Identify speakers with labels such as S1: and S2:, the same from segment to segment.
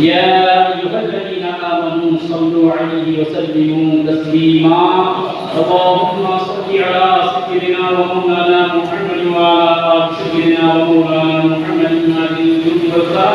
S1: يا أيها الذين آمنوا صلوا عليه وسلموا تسليما اللهم صل على سيدنا ومولانا محمد وعلى آل سيدنا ومولانا محمد هذه الجملة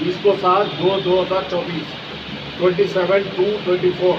S2: 20/7/2024 27/2/24।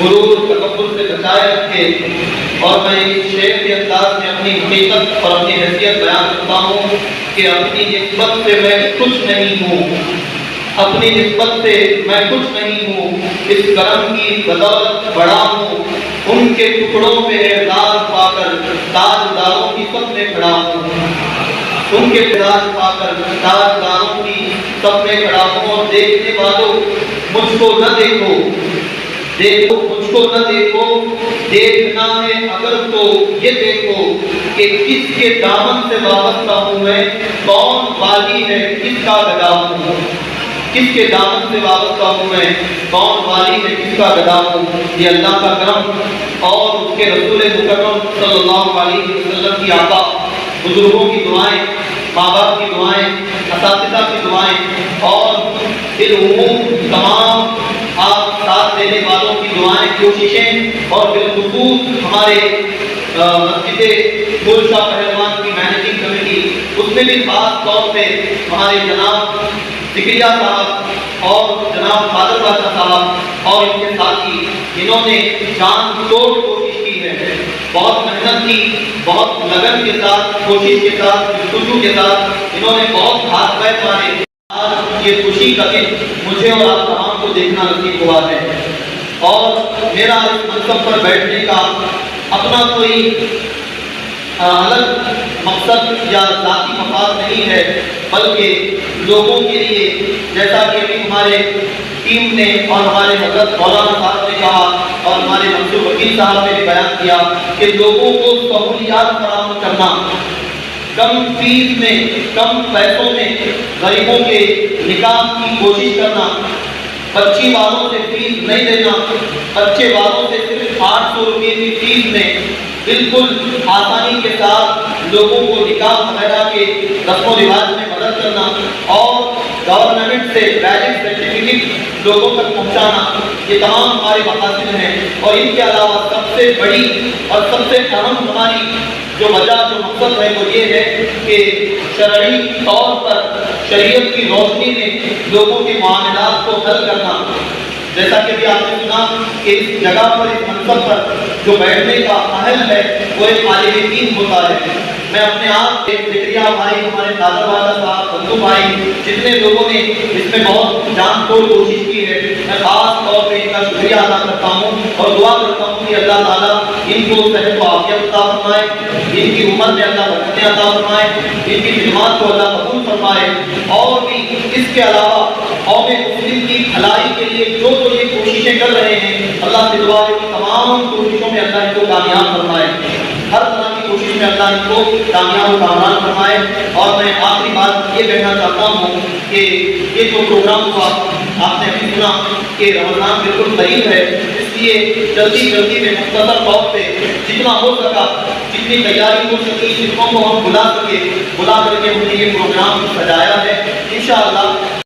S3: غرور تکبر سے بچائے رکھے، اور میں اس شعر کے انداز میں اپنی حقیقت اور اپنی حیثیت بیان کرتا ہوں کہ اپنی نسبت سے میں کچھ نہیں ہوں، اپنی نسبت سے میں کچھ نہیں ہوں، اس کرم کی بدولت بڑا ہوں، ان کے ٹکڑوں پہ اعزاز پا کر تاجداروں کی صف میں کھڑا ہوں، ان کے اعزاز پا کر تاجداروں کی صف میں کھڑا ہوں، اور دیکھنے والوں مجھ کو نہ دیکھو، دیکھو مجھ کو نہ دیکھو، دیکھنا ہے اگر تو یہ دیکھو کہ کس کے دامن سے وابستہ ہوں میں، کون والی ہے کس کا گدا ہوں، کس کے دامن سے وابستہ ہوں میں، کون والی ہے کس کا گدا ہوں۔ یہ اللہ کا کرم اور اس کے رسول مکرم صلی اللہ علیہ وسلم کی عطا، بزرگوں کی دعائیں، ماں باپ کی دعائیں، اساتذہ کی دعائیں، اور بالعموم تمام آپ ساتھ دینے والوں کی دعائیں، کوششیں، اور بالخصوص ہمارے مسجد گل شاہ پہلوان کی مینیجنگ کمیٹی، اس میں بھی خاص طور پہ ہمارے جناب ذکریہ صاحب اور جناب قادر بادشاہ صاحب اور ان کے ساتھی، انہوں نے جان توڑ کوشش کی ہے، بہت محنت کی، بہت لگن کے ساتھ، کوشش کے ساتھ، جستجو کے ساتھ انہوں نے بہت ہاتھ پیر مارے۔ آج یہ خوشی کا دن مجھے اور آپ تمام کو دیکھنا نصیب ہوا ہے، اور میرا اس منصب پر بیٹھنے کا اپنا کوئی الگ مقصد یا ذاتی مفاد نہیں ہے، بلکہ لوگوں کے لیے، جیسا کہ ابھی ہمارے ٹیم نے اور ہمارے حضرت مولانا صاحب نے کہا اور ہمارے منصور وکیل صاحب نے بھی بیان کیا کہ لوگوں کو سہولیات فراہم کرنا، کم فیس میں، کم پیسوں میں غریبوں کے نکاح کی کوشش کرنا، بچی والوں سے فیس نہیں دینا، بچے والوں سے صرف 800 روپے کی فیس میں بالکل آسانی کے ساتھ لوگوں کو نکاح وغیرہ کے رسم و رواج میں مدد کرنا، اور گورنمنٹ سے ویلڈ سرٹیفکیٹ لوگوں تک پہنچانا، یہ تمام ہمارے مقاصد ہیں۔ اور ان کے علاوہ سب سے بڑی اور سب سے اہم ہماری جو وجہ، جو مقصد ہے، وہ یہ ہے کہ شرعی طور پر شریعت کی روشنی میں لوگوں کے معاملات کو حل کرنا۔ جیسا کہ بھی آپ نے سنا کہ اس جگہ پر، اس منصب پر جو بیٹھنے کا اہل ہے وہ ایک عالم دین ہوتا ہے۔ میں اپنے آپ ایک ذکریہ بھائی، ہمارے قادر بادشاہ صاحب، بندو بھائی، جتنے لوگوں نے اس میں بہت جان توڑ کوشش کی ہے، میں خاص طور پہ ان کا شکریہ ادا کرتا ہوں اور دعا کرتا ہوں کہ اللہ تعالیٰ ان کو صحت و عافیت عطا فرمائے، ان کی عمر میں اللہ برکتیں عطا فرمائے، ان کی خدمات کو اللہ قبول فرمائے، اور بھی اس کے علاوہ قوم مسلم کی بھلائی کے لیے جو یہ کوششیں کر رہے ہیں، اللہ سے دعا ہے کہ تمام کوششوں میں اللہ ان کو کامیاب فرمائے، ہر طرح کی کوشش میں اللہ ان کو کامیاب و کامران فرمائے۔ اور میں آخری بات یہ کہنا چاہتا ہوں کہ یہ جو پروگرام ہوا، آپ نے ابھی سنا کہ رمضان بالکل قریب ہے، اس لیے جلدی میں مختصر طور پہ جتنا ہو سکا، جتنی تیاری ہو سکی، جتنوں کو ہم بلا کر کے ہم نے یہ پروگرام سجایا ہے۔ انشاءاللہ